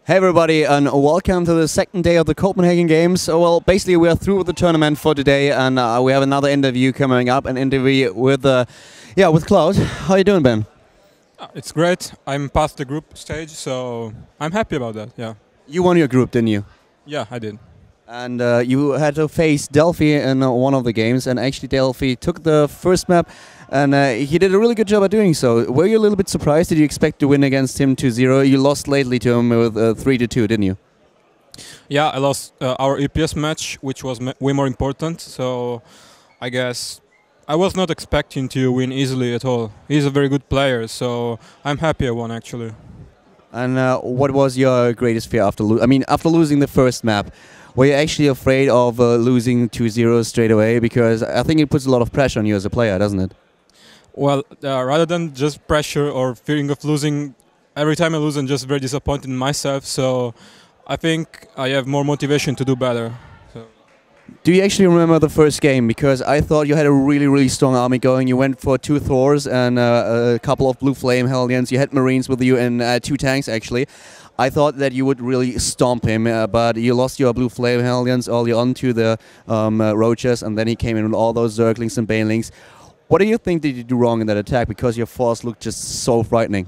Hey everybody, and welcome to the second day of the Copenhagen Games. Well, basically we are through with the tournament for today, and we have another interview coming up, an interview with with Cloud. How are you doing, Ben? It's great. I'm past the group stage, so I'm happy about that, yeah. You won your group, didn't you? Yeah, I did. And you had to face Delphi in one of the games, and actually Delphi took the first map, and he did a really good job at doing so. Were you a little bit surprised? Did you expect to win against him 2-0? You lost lately to him with 3-2, didn't you? Yeah, I lost our EPS match, which was way more important, so I guess I was not expecting to win easily at all. He's a very good player, so I'm happy I won actually. And what was your greatest fear after after losing the first map? Were you actually afraid of losing 2-0 straight away? Because I think it puts a lot of pressure on you as a player, doesn't it? Well, rather than just pressure or fearing of losing, every time I lose I'm just very disappointed in myself, so I think I have more motivation to do better. So. Do you actually remember the first game? Because I thought you had a really strong army going. You went for 2 Thors and a couple of Blue Flame Hellions. You had Marines with you and 2 tanks actually. I thought that you would really stomp him, but you lost your Blue Flame Hellions early on to the Roaches, and then he came in with all those Zerglings and Banelings. What do you think did you do wrong in that attack? Because your force looked just so frightening.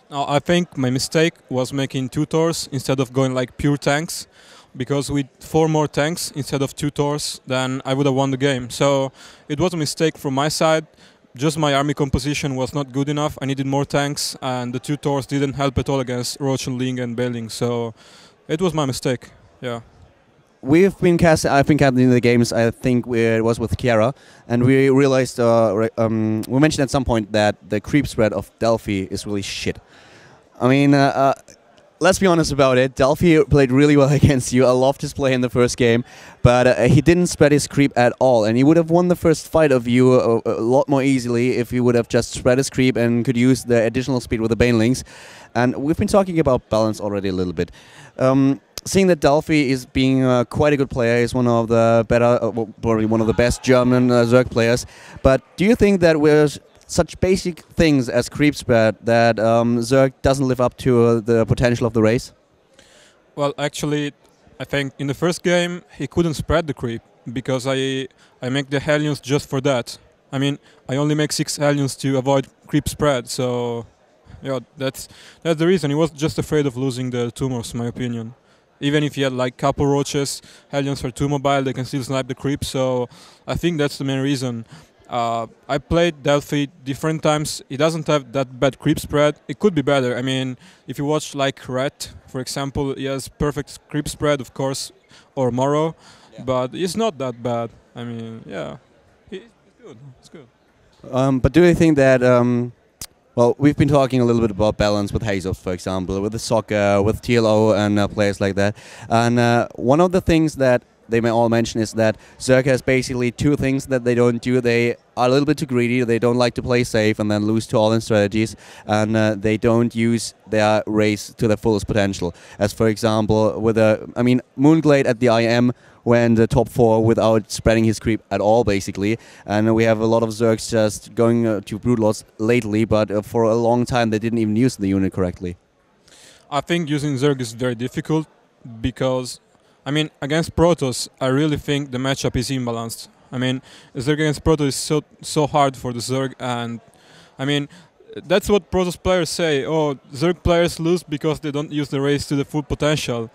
No, I think my mistake was making 2 Thors instead of going like pure tanks. Because with 4 more tanks instead of 2 Thors, then I would have won the game. So it was a mistake from my side. Just my army composition was not good enough. I needed more tanks, and the 2 Thors didn't help at all against Roach and Ling and Bailing. So it was my mistake. Yeah. I've been casting the games. I think it was with Kiara, and we realized we mentioned at some point that the creep spread of Delphi is really shit. I mean, let's be honest about it. Delphi played really well against you. I loved his play in the first game, but he didn't spread his creep at all, and he would have won the first fight of you a lot more easily if he would have just spread his creep and could use the additional speed with the Banelings. And we've been talking about balance already a little bit. Seeing that Delphi is being quite a good player, is one of the better, probably one of the best German Zerg players. But do you think that with such basic things as creep spread that Zerg doesn't live up to the potential of the race? Well, actually, I think in the first game he couldn't spread the creep because I make the Hellions just for that. I mean, I only make 6 Hellions to avoid creep spread, so yeah, that's the reason. He was just afraid of losing the tumors, in my opinion. Even if he had like couple Roaches, Hellions are too mobile, they can still snipe the creep, so I think that's the main reason. I played Delphi different times. He doesn't have that bad creep spread. It could be better. I mean, if you watch like Ret, for example, he has perfect creep spread, of course, or Morrow, but it's not that bad. I mean, yeah, it's good. It's good. But do you think that well, we've been talking a little bit about balance with Hazov, for example, with the soccer, with TLO and players like that. And one of the things that they may all mention is that Zerg has basically 2 things that they don't do. They are a little bit too greedy, they don't like to play safe and then lose to all in strategies, and they don't use their race to their fullest potential. As for example, with Moonglade at the IM went top 4 without spreading his creep at all, basically. And we have a lot of Zergs just going to Broodlords lately, but for a long time they didn't even use the unit correctly. I think using Zerg is very difficult because, I mean, against Protoss, I really think the matchup is imbalanced. I mean, Zerg against Protoss is so hard for the Zerg, and I mean, that's what Protoss players say. Oh, Zerg players lose because they don't use the race to the full potential.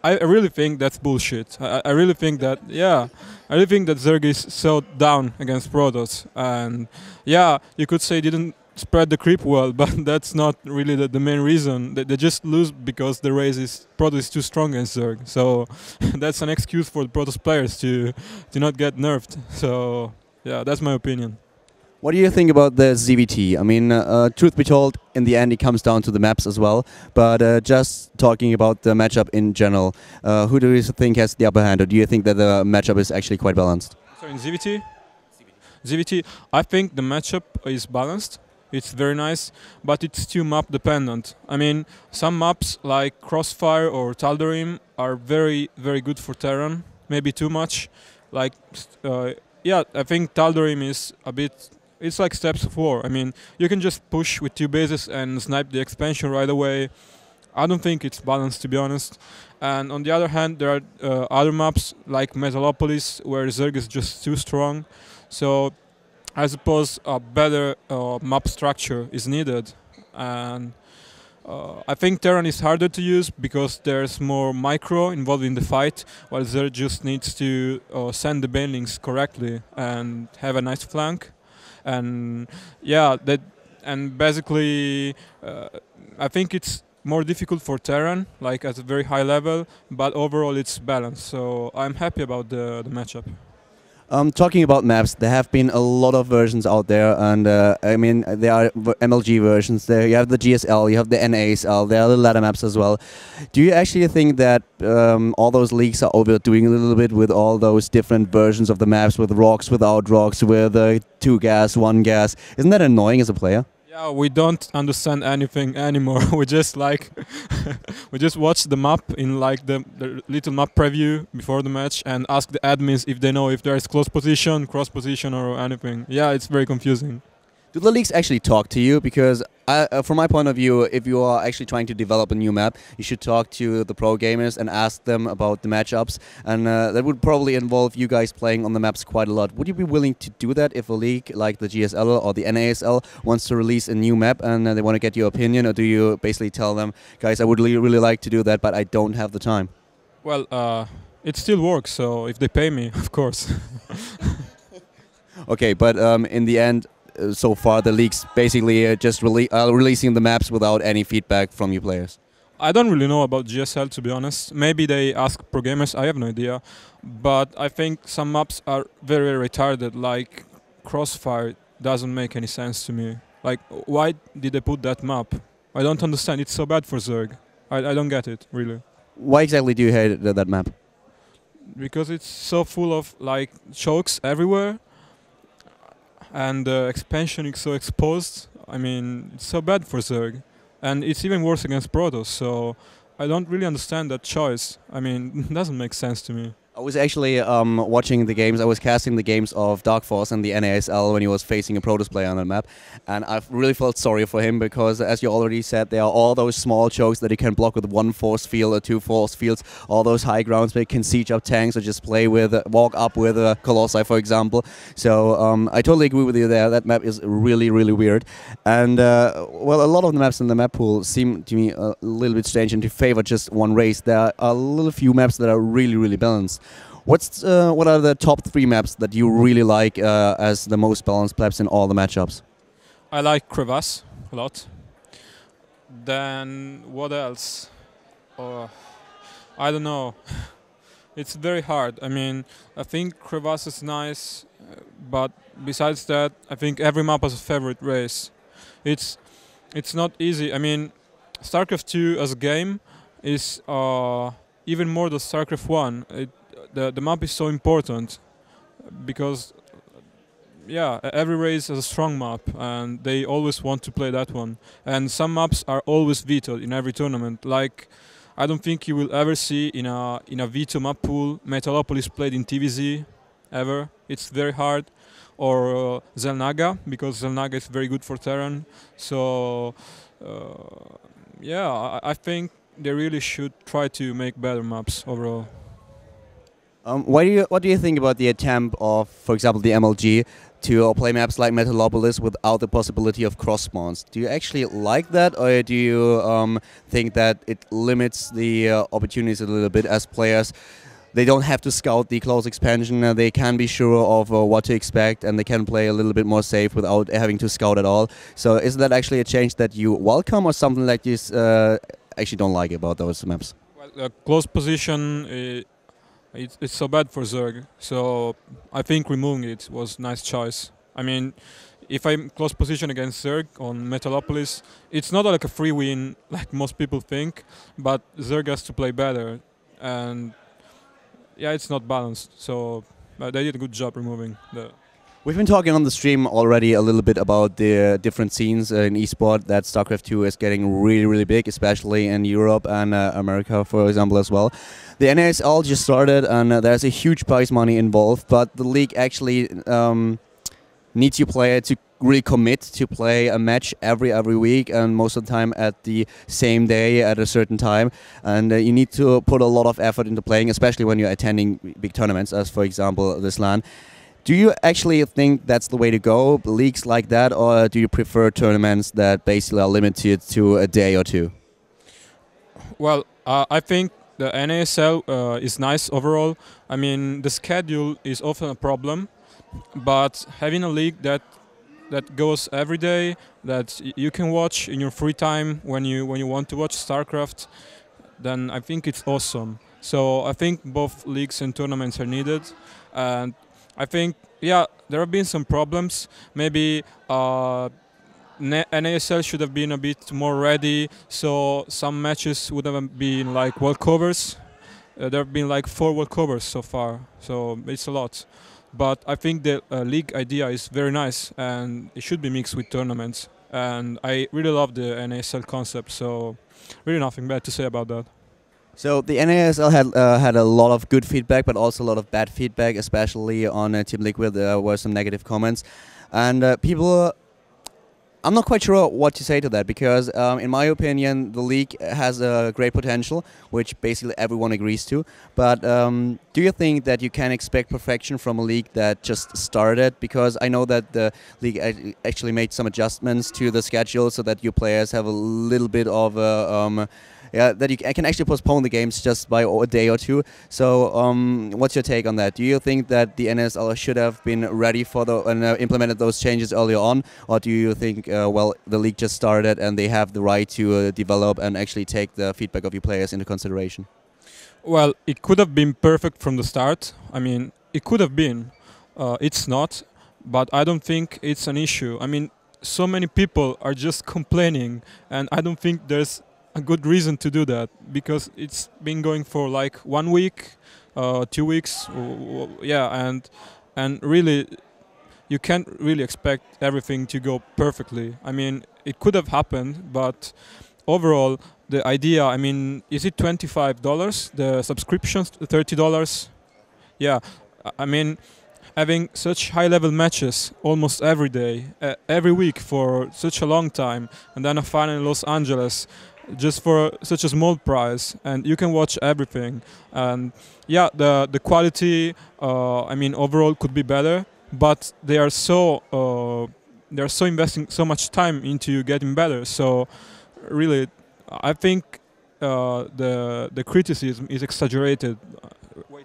I really think that's bullshit. I really think that, yeah, I really think that Zerg is so down against Protoss, and yeah, you could say didn't spread the creep well, but that's not really the main reason. They just lose because the Protoss is too strong against Zerg. So that's an excuse for the Protoss players to not get nerfed. So yeah, that's my opinion. What do you think about the ZVT? I mean, truth be told, in the end it comes down to the maps as well, but just talking about the matchup in general, who do you think has the upper hand, or do you think that the matchup is actually quite balanced? So in ZVT? ZVT, I think the matchup is balanced. It's very nice, but it's too map dependent. I mean, some maps like Crossfire or Tal'Darim are very, very good for Terran, maybe too much. Like, yeah, I think Tal'Darim is a bit it's like steps of war. I mean, you can just push with 2 bases and snipe the expansion right away. I don't think it's balanced, to be honest. And on the other hand, there are other maps like Metalopolis where Zerg is just too strong. So I suppose a better map structure is needed. And I think Terran is harder to use because there's more micro involved in the fight, while Zerg just needs to send the banelings correctly and have a nice flank. And yeah, and basically I think it's more difficult for Terran, like at a very high level, but overall it's balanced. So I'm happy about the matchup. Talking about maps, there have been a lot of versions out there, and I mean there are MLG versions. There you have the GSL, you have the NASL, there are the ladder maps as well. Do you actually think that all those leagues are overdoing a little bit with all those different versions of the maps, with rocks, without rocks, with 2 gas, 1 gas? Isn't that annoying as a player? Yeah, we don't understand anything anymore. We just like we just watch the map in like the little map preview before the match and ask the admins if they know if there is close position, cross position, or anything. Yeah, it's very confusing. Do the leagues actually talk to you? Because from my point of view, if you are actually trying to develop a new map, you should talk to the pro gamers and ask them about the matchups. And that would probably involve you guys playing on the maps quite a lot. Would you be willing to do that if a league like the GSL or the NASL wants to release a new map and they want to get your opinion? Or do you basically tell them, guys, I would really like to do that, but I don't have the time? Well, it still works, so if they pay me, of course. Okay, but in the end, so far the leagues basically just releasing the maps without any feedback from you players. I don't really know about GSL, to be honest. Maybe they ask pro gamers, I have no idea. But I think some maps are very retarded, like Crossfire doesn't make any sense to me. Like, why did they put that map? I don't understand, it's so bad for Zerg. I don't get it, really. Why exactly do you hate that map? Because it's so full of like chokes everywhere. And the expansion is so exposed. I mean, it's so bad for Zerg. And it's even worse against Protoss, so I don't really understand that choice. I mean, it doesn't make sense to me. I was actually watching the games. I was casting the games of Dark Force and the NASL when he was facing a Protoss player on the map, and I really felt sorry for him because, as you already said, there are all those small chokes that he can block with 1 force field or 2 force fields. All those high grounds where he can siege up tanks or just play with, walk up with a Colossi, for example. So I totally agree with you there. That map is really weird, and well, a lot of the maps in the map pool seem to me a little bit strange and to favor just one race. There are a little few maps that are really balanced. What are the top 3 maps that you really like as the most balanced maps in all the matchups? I like Crevasse a lot. Then what else? I don't know. It's very hard. I mean, I think Crevasse is nice, but besides that, I think every map has a favorite race. It's not easy. I mean, StarCraft 2 as a game is even more than StarCraft 1. The map is so important because, yeah, every race has a strong map and they always want to play that one. And some maps are always vetoed in every tournament. Like, I don't think you will ever see in a veto map pool Metalopolis played in TVZ ever. It's very hard. Or Zelnaga, because Zelnaga is very good for Terran. So, yeah, I think they really should try to make better maps overall. What do you think about the attempt of, for example, the MLG to play maps like Metalopolis without the possibility of cross spawns? Do you actually like that, or do you think that it limits the opportunities a little bit as players? They don't have to scout the close expansion. They can be sure of what to expect, and they can play a little bit more safe without having to scout at all. So, is that actually a change that you welcome, or something like this actually don't like about those maps? Well, close position. It's so bad for Zerg, so I think removing it was a nice choice. I mean, if I'm close position against Zerg on Metalopolis, it's not like a free win like most people think, but Zerg has to play better, and yeah, it's not balanced, so they did a good job removing the... We've been talking on the stream already a little bit about the different scenes in eSport, that StarCraft 2 is getting really big, especially in Europe and America, for example, as well. The NASL just started, and there's a huge prize money involved, but the league actually needs your player to really commit to play a match every week, and most of the time at the same day at a certain time, and you need to put a lot of effort into playing, especially when you're attending big tournaments, as for example this LAN. Do you actually think that's the way to go, leagues like that, or do you prefer tournaments that basically are limited to a day or two? Well, I think the NASL is nice overall. I mean, the schedule is often a problem, but having a league that goes every day, that you can watch in your free time when you want to watch StarCraft, then I think it's awesome. So I think both leagues and tournaments are needed, and I think, yeah, there have been some problems. Maybe NASL should have been a bit more ready, so some matches would have been like walkovers. There have been like 4 walkovers so far, so it's a lot. But I think the league idea is very nice, and it should be mixed with tournaments. And I really love the NASL concept, so really nothing bad to say about that. So the NASL had a lot of good feedback, but also a lot of bad feedback, especially on Team Liquid. There were some negative comments, and people. I'm not quite sure what to say to that, because in my opinion the league has a great potential, which basically everyone agrees to. But do you think that you can expect perfection from a league that just started? Because I know that the league actually made some adjustments to the schedule so that your players have a little bit of that you can actually postpone the games just by a day or two. So what's your take on that? Do you think that the NSL should have been ready for and implemented those changes earlier on, or do you think well, the league just started and they have the right to develop and actually take the feedback of your players into consideration? Well, it could have been perfect from the start. I mean, it could have been. It's not, but I don't think it's an issue. I mean, so many people are just complaining, and I don't think there's a good reason to do that, because it's been going for like 1 week, 2 weeks, yeah, and really you can't really expect everything to go perfectly. I mean, it could have happened, but overall the idea, I mean, is it $25 the subscriptions, $30? Yeah, I mean, having such high-level matches almost every day, every week for such a long time, and then a final in Los Angeles just for such a small price, and you can watch everything. And yeah, the quality, I mean, overall could be better, but they are so investing so much time into getting better. So really, I think the criticism is exaggerated way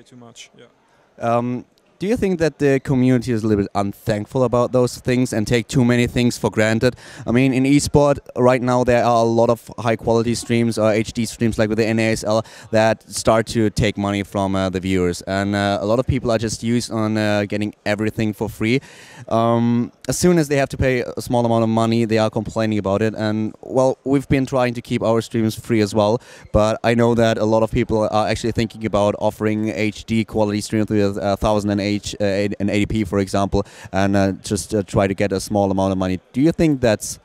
too much. Yeah. Do you think that the community is a little bit unthankful about those things and take too many things for granted? I mean, in esport right now there are a lot of high-quality streams or HD streams like with the NASL that start to take money from the viewers, and a lot of people are just used on getting everything for free. As soon as they have to pay a small amount of money, they are complaining about it. And well, we've been trying to keep our streams free as well, but I know that a lot of people are actually thinking about offering HD quality streams with 1080p, for example, and just try to get a small amount of money. Do you think that's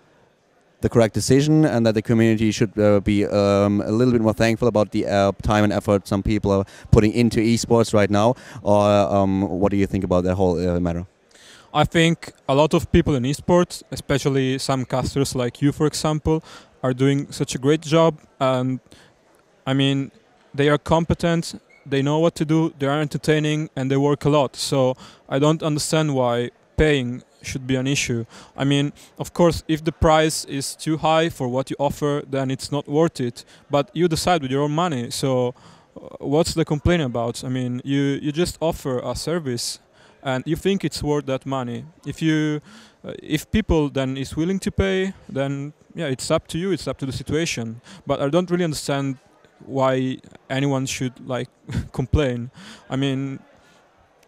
the correct decision, and that the community should be a little bit more thankful about the time and effort some people are putting into esports right now? Or what do you think about that whole matter? I think a lot of people in esports, especially some casters like you, for example, are doing such a great job, and I mean, they are competent, they know what to do, they are entertaining, and they work a lot. So I don't understand why paying should be an issue. I mean, of course, if the price is too high for what you offer, then it's not worth it. But you decide with your own money, so what's the complaint about? I mean, you just offer a service, and you think it's worth that money. If people then is willing to pay, then yeah, it's up to you, it's up to the situation. But I don't really understand why anyone should like complain. I mean,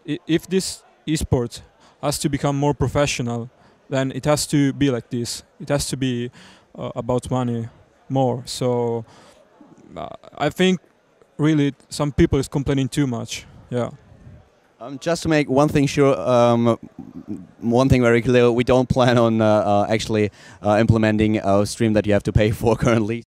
if this esport has to become more professional, then it has to be like this. It has to be about money more. So I think really some people is complaining too much. Yeah. Just to make one thing sure, one thing very clear, we don't plan on actually implementing a stream that you have to pay for currently.